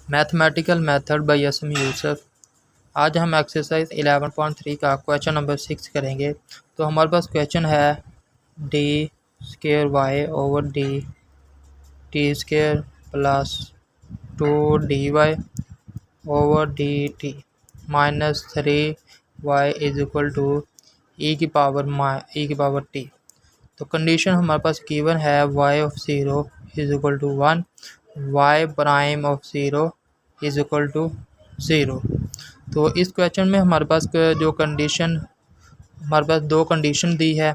Mathematical method by SM. Yusuf. आज हम exercise 11.3 का क्वेश्चन नंबर 6 करेंगे। तो हमारे पास क्वेश्चन है d square y over d t square plus 2dy over d t minus 3y is equal to e की पावर टी। तो कंडीशन हमारे पास गिवन है y of 0 is equal to 1, y prime of 0 is equal to 0। तो इस question में हमारे पास जो कंडीशन हमारे पास दो कंडीशन दी है,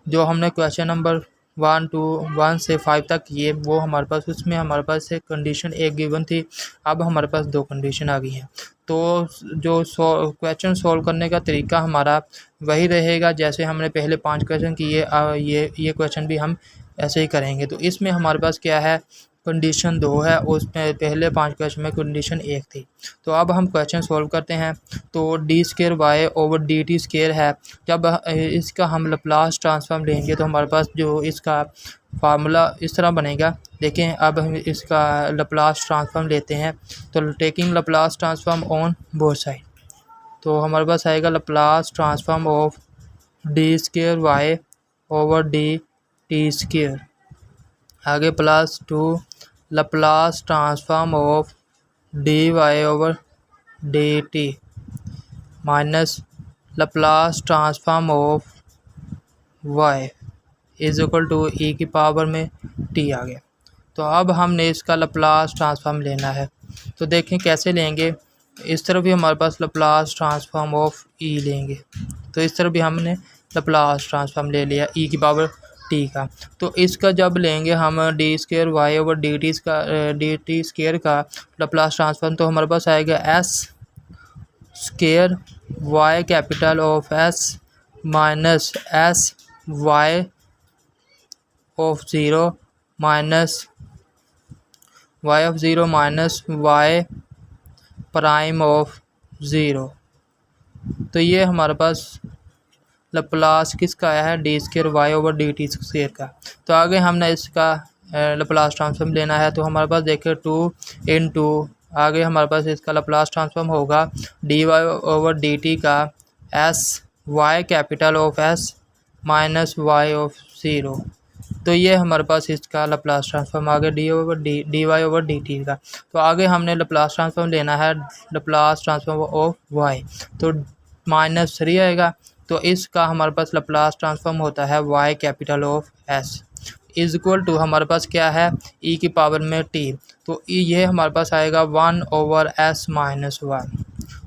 जो हमने क्वेश्चन नंबर 1 से 5 तक किए वो हमारे पास उसमें हमारे पास एक कंडीशन एक गिवन थी। अब हमारे पास दो कंडीशन आ गई हैं। तो जो क्वेश्चन सॉल्व करने का तरीका हमारा वही रहेगा जैसे हमने पहले 5 क्वेश्चन किए। ये क्वेश्चन भी हम ऐसे ही करेंगे। तो इसमें हमारे पास क्या है, कंडीशन 2 है, उसमें पहले 5 क्वेश्चन में कंडीशन 1 थी। तो अब हम क्वेश्चन सॉल्व करते हैं। तो d square y over d t square है। जब इसका हम लप्लास ट्रांसफॉर्म लेंगे तो हमारे पास जो इसका फार्मूला इस तरह बनेगा। देखें, अब हम इसका लप्लास ट्रांसफॉर्म लेते हैं। तो taking Laplace transform on both side, तो हमारे पास आएगा Laplace transform of d square y over d t square, आगे plus 2 Laplace transform of d y over d t minus Laplace transform of y is equal to e की power में T आ गया। तो अब हमने इसका लप्लास ट्रांसफॉर्म लेना है। तो देखें कैसे लेंगे। इस तरफ भी हमारे पास लप्लास ट्रांसफॉर्म ऑफ ई लेंगे, तो इस तरफ भी हमने लप्लास ट्रांसफॉर्म ले लिया ई की पावर टी का। तो इसका जब लेंगे हम d square y over d t square का लप्लास ट्रांसफॉर्म, तो हमारे पास आएगा s square y capital of s minus s y of 0 minus y of 0 minus y prime of 0। तो ये हमारे पास लप्लास किसका आया है, d square y over d t square का। तो आगे हमने इसका लप्लास ट्रांसफॉर्म लेना है। तो हमारे पास देखिए 2 इंटू आगे हमारे पास इसका लप्लास ट्रांसफॉर्म होगा d y over d t का s y capital of s minus y of 0। तो ये हमारे पास इसका लप्लास ट्रांसफॉर्म आ गया d y over d t का। तो आगे हमने लप्लास ट्रांसफॉर्म लेना है लप्लास ट्रांसफॉर्म ऑफ वाई, तो -3 आएगा। तो इसका हमारे पास लप्लास ट्रांसफॉर्म होता है y capital of s is equal to हमारे पास क्या है e की पावर में t। तो ये हमारे पास आएगा 1 ओवर s माइनस 1।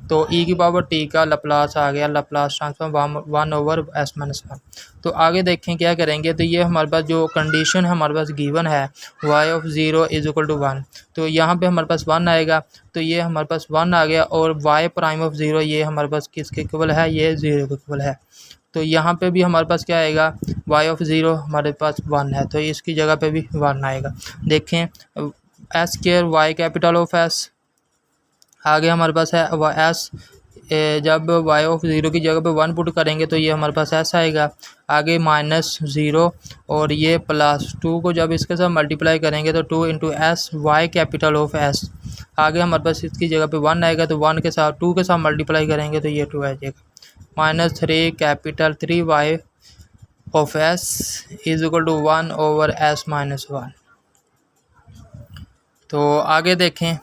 तो e की पावर t का लप्लास आ गया, Laplace transform 1 over s minus 1। तो आगे देखें क्या करेंगे। तो ये हमारे पास जो कंडीशन हमारे पास गिवन है y of 0 is equal to 1, तो यहाँ पे हमारे पास 1 आएगा। तो ये हमारे पास 1 आ गया और y प्राइम ऑफ 0 ये हमारे पास किसके इक्वल है, ये 0 के इक्वल है। तो यहाँ पे भी हमारे पास क्या आएगा, y ऑफ 0 हमारे पास 1 है, तो इसकी जगह पे भी 1 आएगा। देखें s square y capital of s, आगे हमारे पास है एस, जब y ऑफ 0 की जगह पे 1 पुट करेंगे तो ये हमारे पास s आएगा, आगे -0 और ये +2 को जब इसके साथ मल्टीप्लाई करेंगे तो 2 into s y capital of s, आगे हमारे पास इसकी जगह पे 1 आएगा, तो 1 के साथ 2 के साथ मल्टीप्लाई करेंगे तो ये 2 आ जाएगा। -3 capital 3y of s is equal to 1 over s minus 1। तो आगे देखें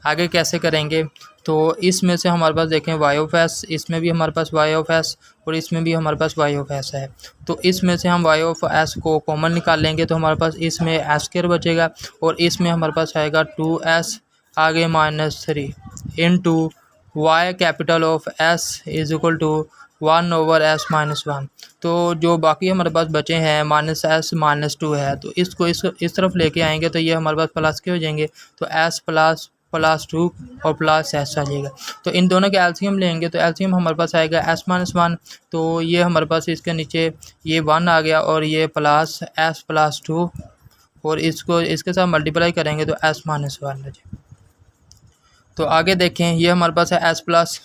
आगे कैसे करेंगे। तो इसमें से हमारे पास देखें y ऑफ s, इसमें भी हमारे पास y ऑफ s और इसमें भी हमारे पास y ऑफ s है। तो इसमें से हम y ऑफ s को कॉमन निकाल लेंगे तो हमारे पास इसमें s स्क्वायर बचेगा और इसमें हमारे पास आएगा 2s, आगे -3 into y capital of s is equal to 1 over s minus 1। तो जो बाकी हमारे पास बचे हैं -s -2 है, तो इसको इस तरफ लेके आएंगे तो ये हमारे पास प्लस के हो जाएंगे। तो s +2 और +s आ जाएगा। तो इन दोनों के एलसीएम लेंगे तो एलसीएम हमारे पास आएगा s माइनस 1। तो ये हमारे पास इसके नीचे ये 1 आ गया और ये प्लस s +2 और इसको इसके साथ मल्टीप्लाई करेंगे तो s माइनस 1 आ जाएगा। तो आगे देखें ये हमारे पास है s प्लस,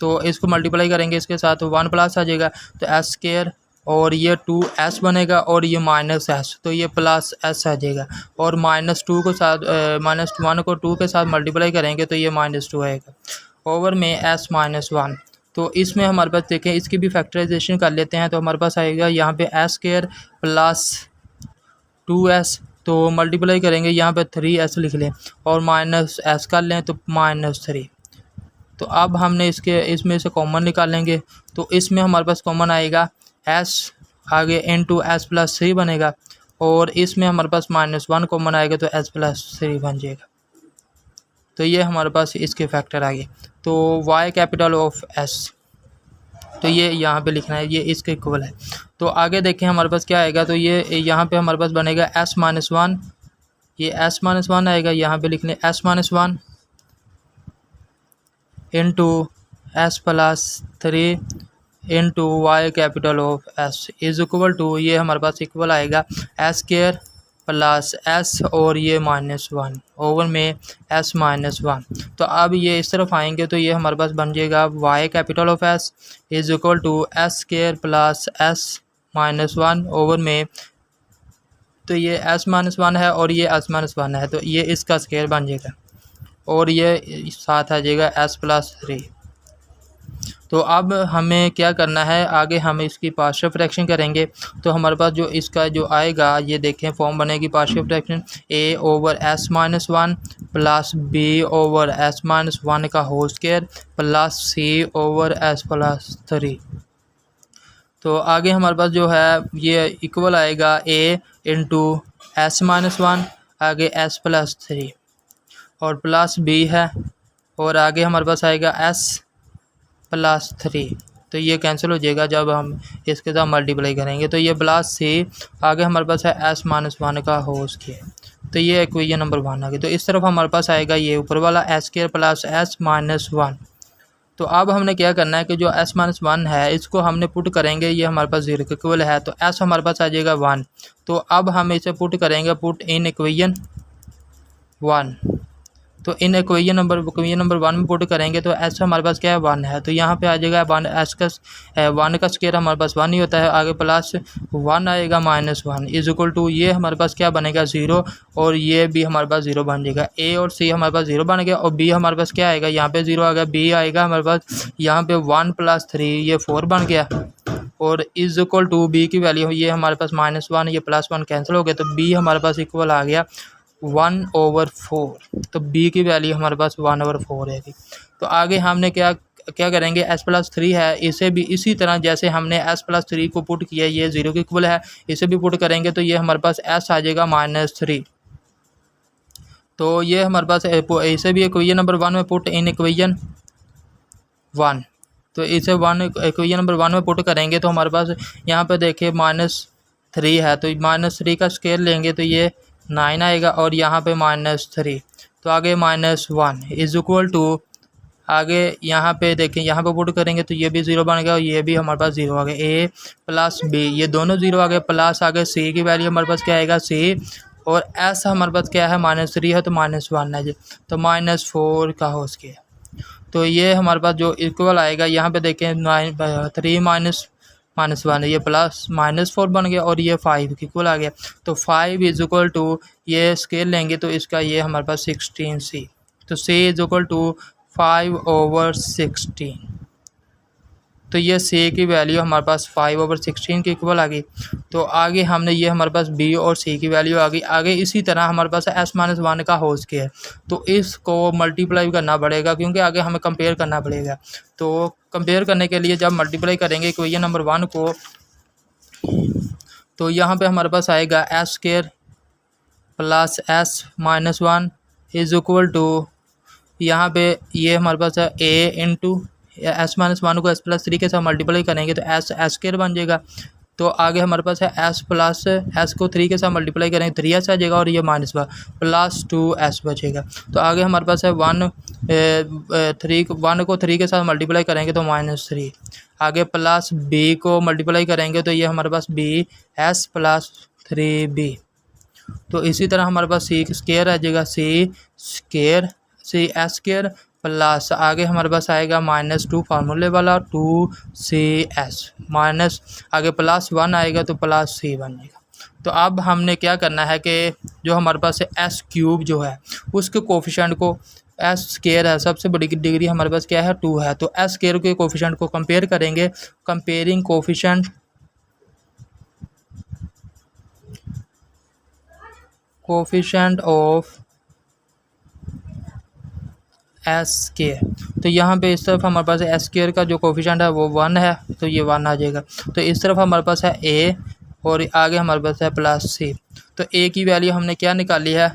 तो इसको मल्टीप्लाई करेंगे इसके साथ तो 1 प्लस आ जाएगा। तो s स्क्वायर और ये 2s बनेगा और ये माइनस एस, तो ये प्लस एस आ जाएगा। और -2 को साथ -1 को 2 के साथ मल्टीप्लाई करेंगे तो ये -2 आएगा ओवर में s-1। तो इसमें हमारे पास देखें, इसकी भी फैक्टराइजेशन कर लेते हैं। तो हमारे पास आएगा यहाँ पे s² प्लस 2s, तो मल्टीप्लाई करेंगे यहाँ पे 3s लिख लें और माइनस s कर लें तो -3। तो अब हमने इसमें से कॉमन निकालेंगे, तो इसमें हमारे पास कॉमन आएगा s आगे इंटू s+3 बनेगा और इसमें हमारे पास -1 कॉमन आएगा तो s+3 बन जाएगा। तो ये हमारे पास इसके फैक्टर आ गए। तो y कैपिटल ऑफ s, तो ये यहाँ पे लिखना है, ये इसके इक्वल है। तो आगे देखें हमारे पास क्या आएगा, तो ये यहाँ पे हमारे पास बनेगा s-1, ये s-1 आएगा, यहाँ पे लिख लें s-1 into s+3 into y capital of s is equal to, ये हमारे पास इक्वल आएगा s² प्लस s और ये -1 ओवर में s-1। तो अब ये इस तरफ आएंगे तो ये हमारे पास बन जाएगा y capital of s is equal to s² plus s-1 over में, तो ये s-1 है और ये s-1 है, तो ये इसका स्क्वायर बन जाएगा और ये साथ आ जाएगा s+3। तो अब हमें क्या करना है, आगे हम इसकी पार्शियल फ्रैक्शन करेंगे। तो हमारे पास जो इसका जो आएगा, ये देखें फॉर्म बनेगी partial fraction a over s-1 plus b over s-1 का whole square plus c over s+3। तो आगे हमारे पास जो है ये इक्वल आएगा a इंटू s-1 आगे s+3 और प्लस b है और आगे हमारे पास आएगा s+3। तो ये कैंसिल हो जाएगा जब हम इसके साथ मल्टीप्लाई करेंगे, तो ये प्लस c आगे हमारे पास है s-1 का होल स्क्वायर। तो ये इक्वेशन नंबर 1 आ गई। तो इस तरफ हमारे पास आएगा ये ऊपर वाला s² प्लस s-1। तो अब हमने क्या करना है कि जो s-1 है इसको हमने पुट करेंगे, ये हमारे पास 0 के इक्वल है, तो s हमारे पास आ जाएगा 1। तो अब हम इसे पुट करेंगे, पुट इन इक्वेशन 1। तो इन इक्वेशन नंबर 1 में पुट करेंगे तो s हमारे पास क्या है 1 है, तो यहाँ पे आ जाएगा 1 s का 1 का स्क्वायर हमारे पास 1 ही होता है, आगे प्लस 1 आएगा -1 इज इक्वल टू, ये हमारे पास क्या बनेगा 0 और ये भी हमारे पास 0 बन जाएगा। a और c हमारे पास 0 बन गया और b हमारे पास क्या आएगा, यहाँ पे 0 आ गया, b आएगा हमारे पास यहाँ पे 1 + 3 ये 4 बन गया और इज इक्वल टू b की वैल्यू ये हमारे पास -1 ये +1 कैंसिल हो गया, तो b हमारे पास इक्वल आ गया 1/4। तो b की वैल्यू हमारे पास 1/4 है। तो आगे हमने क्या करेंगे, s+3 है, इसे भी इसी तरह जैसे हमने s+3 को पुट किया, ये 0 के इक्वल है, इसे भी पुट करेंगे तो ये हमारे पास s आ जाएगा -3। तो ये हमारे पास इसे भी इक्वेशन नंबर 1 में पुट इन इक्वेशन 1। तो इसे इक्वेशन नंबर 1 में पुट करेंगे तो हमारे पास यहाँ पे देखिए -3 है, तो -3 का स्क्वायर लेंगे तो ये 9 आएगा और यहाँ पे -3, तो आगे -1 इज इक्वल टू, आगे यहाँ पे देखें यहाँ पे पुट करेंगे तो ये भी 0 बन गया और ये भी हमारे पास 0 आ गया, a प्लस b ये दोनों 0 आ गए, प्लस आगे c की वैल्यू हमारे पास क्या आएगा c और s हमारे पास क्या है -3 है तो -1 है जी, तो -4 का हो स्क्वायर। तो ये हमारे पास जो इक्वल आएगा, यहाँ पे देखें 3 -1 ये प्लस -4 बन गया और ये 5 की इक्वल आ गया, तो 5 इज इक्वल टू, ये स्केल लेंगे तो इसका ये हमारे पास 16c, तो c इज इक्वल टू 5/16। तो ये c की वैल्यू हमारे पास 5/16 की इक्वल आ गई। तो आगे हमने ये हमारे पास b और c की वैल्यू आ गई। आगे इसी तरह हमारे पास s-1 का होल स्क्वायर, तो इसको मल्टीप्लाई करना पड़ेगा क्योंकि आगे हमें कंपेयर करना पड़ेगा। तो कंपेयर करने के लिए जब मल्टीप्लाई करेंगे इक्वेशन नंबर 1 को, तो यहाँ पे हमारे पास आएगा s² plus s-1 is equal to, यहाँ पे ये हमारे पास है a इंटू s-1 को s+3 के साथ मल्टीप्लाई करेंगे तो s² बन जाएगा। तो आगे हमारे पास है s प्लस s को 3 के साथ मल्टीप्लाई करेंगे 3s आ जाएगा और ये -1 प्लस 2s बचेगा। तो आगे हमारे पास है 1 को 3 के साथ मल्टीप्लाई करेंगे तो -3, आगे प्लस b को मल्टीप्लाई करेंगे तो ये हमारे पास bs प्लस 3b। तो इसी तरह हमारे पास c स्क्वायर आ जाएगा, c s² प्लस आगे हमारे पास आएगा -2 फार्मूले वाला 2CS माइनस आगे +1 आएगा तो +C बनेगा। तो अब हमने क्या करना है कि जो हमारे पास S³ जो है उसके कोफिशिएंट को S² है, सबसे बड़ी डिग्री हमारे पास क्या है 2 है, तो S² के कोफिशिएंट को कंपेयर करेंगे। कंपेयरिंग कोफिशिएंट ऑफ S², तो यहाँ पे इस तरफ हमारे पास S² का जो कोफिशिएंट है वो 1 है, तो ये 1 आ जाएगा। तो इस तरफ हमारे पास है A और आगे हमारे पास है +C। तो A की वैल्यू हमने क्या निकाली है,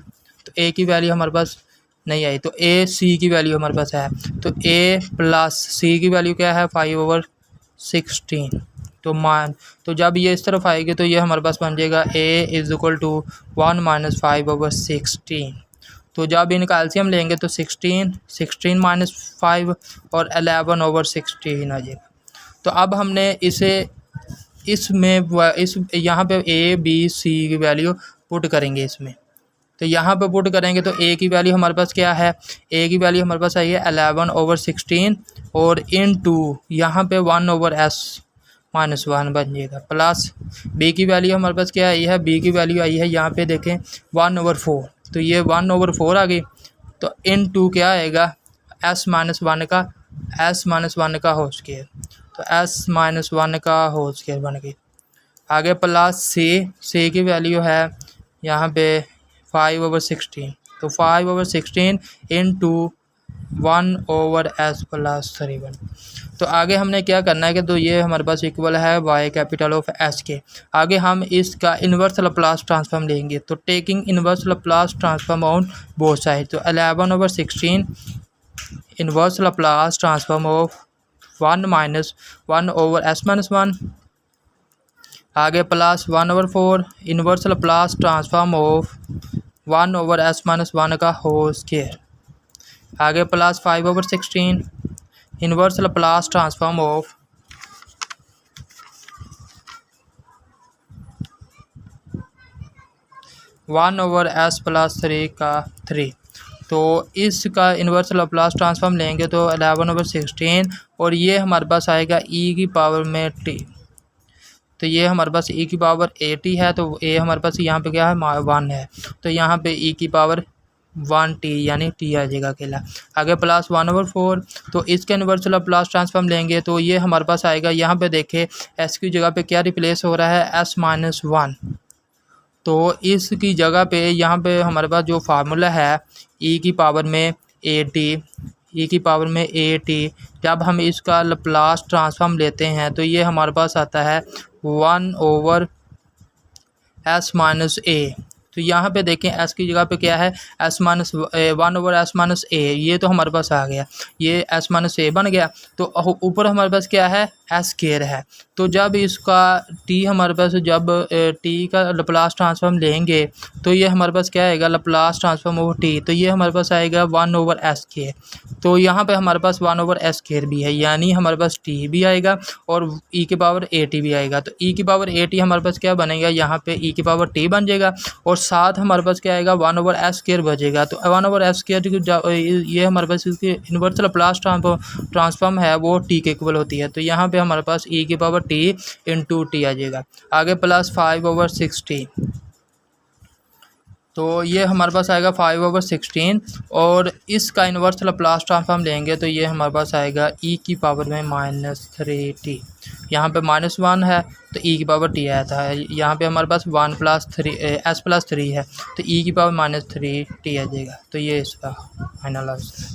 तो A की वैल्यू हमारे पास नहीं आई, तो AC की वैल्यू हमारे पास है, तो A + C की वैल्यू क्या है 5/16। तो जब ये इस तरफ आएगी तो ये हमारे पास बन जाएगा A = 1 - 5/16। तो जब इनका एलसीएम लेंगे तो 16 - 5 और 11/16 आ जाएगा। तो अब हमने इसे इसमें यहाँ पे A B C की वैल्यू पुट करेंगे इसमें। तो यहाँ पे पुट करेंगे तो A की वैल्यू हमारे पास क्या है, A की वैल्यू हमारे पास आई है 11/16 और इनटू यहाँ पे 1/s-1 बन जाएगा, प्लस B की वैल्यू हमारे पास क्या आई है, B की वैल्यू आई है यहाँ पे देखें 1/4, तो ये 1/4 आ गई। तो इनटू क्या आएगा s-1 का होल स्क्वायर, तो s-1 का होल स्क्वायर बन गई। आगे प्लस C की वैल्यू है यहाँ पे 5/16, तो 5/16 इनटू 1/s + 3 बन। तो आगे हमने क्या करना है कि तो ये हमारे पास इक्वल है y ऑफ S के। आगे हम इसका इन्वर्स लैप्लास ट्रांसफॉर्म लेंगे, तो taking inverse Laplace transform on both side, तो 11/16 inverse Laplace transform of 1 - 1/s-1 आगे plus 1/4 inverse Laplace transform of 1/s-1 का होल स्क्वायर आगे plus 5/16 inverse Laplace transform of 1/s + 3 का 3। तो इसका इन्वर्स लैप्लास ट्रांसफॉर्म लेंगे तो 11/16 और ये हमारे पास आएगा e⁻t। तो ये हमारे पास e⁻at है, तो a हमारे पास यहाँ पे क्या है 1 है, तो यहाँ पे e⁻1t यानी t आ जाएगा अकेला। आगे प्लस 1/4, तो इसके इन्वर्स लैप्लास ट्रांसफॉर्म लेंगे तो ये हमारे पास आएगा, यहाँ पे देखें s की जगह पे क्या रिप्लेस हो रहा है s-1, तो इसकी जगह पे यहाँ पे हमारे पास जो फार्मूला है e⁻at जब हम इसका लैप्लास ट्रांसफॉर्म लेते हैं तो ये हमारे पास आता है 1/s-a। तो यहाँ पे देखें s की जगह पे क्या है 1/s-a, ये तो हमारे पास आ गया, ये s-a बन गया। तो ऊपर हमारे पास क्या है s² है, तो जब इसका t हमारे पास जब t का लैप्लास ट्रांसफॉर्म लेंगे तो ये हमारे पास क्या आएगा लैप्लास ट्रांसफॉर्म ऑफ t, तो ये हमारे पास आएगा 1/s²। तो यहाँ पे हमारे पास 1/s² भी है, यानी हमारे पास t भी आएगा और e⁻at भी आएगा। तो e⁻at हमारे पास क्या बनेगा, यहाँ पे e⁻t बन जाएगा और साथ हमारे पास क्या आएगा 1/s² बचेगा। तो 1/s² ये हमारे पास इसके इन्वर्स लैप्लास ट्रांसफॉर्म है वो t के इक्वल होती है, तो यहाँ पे हमारे पास e⁻t × t आ जाएगा। आगे प्लस 5/16, तो ये हमारे पास आएगा 5/16 और इसका इन्वर्स लैप्लास ट्रांसफॉर्म लेंगे तो ये हमारे पास आएगा e⁻3t। यहाँ पे -1 है तो e⁻t आया था, यहाँ पे हमारे पास 1 + 3 s+3 है तो e⁻3t आ जाएगा। तो ये इसका फाइनल आंसर है।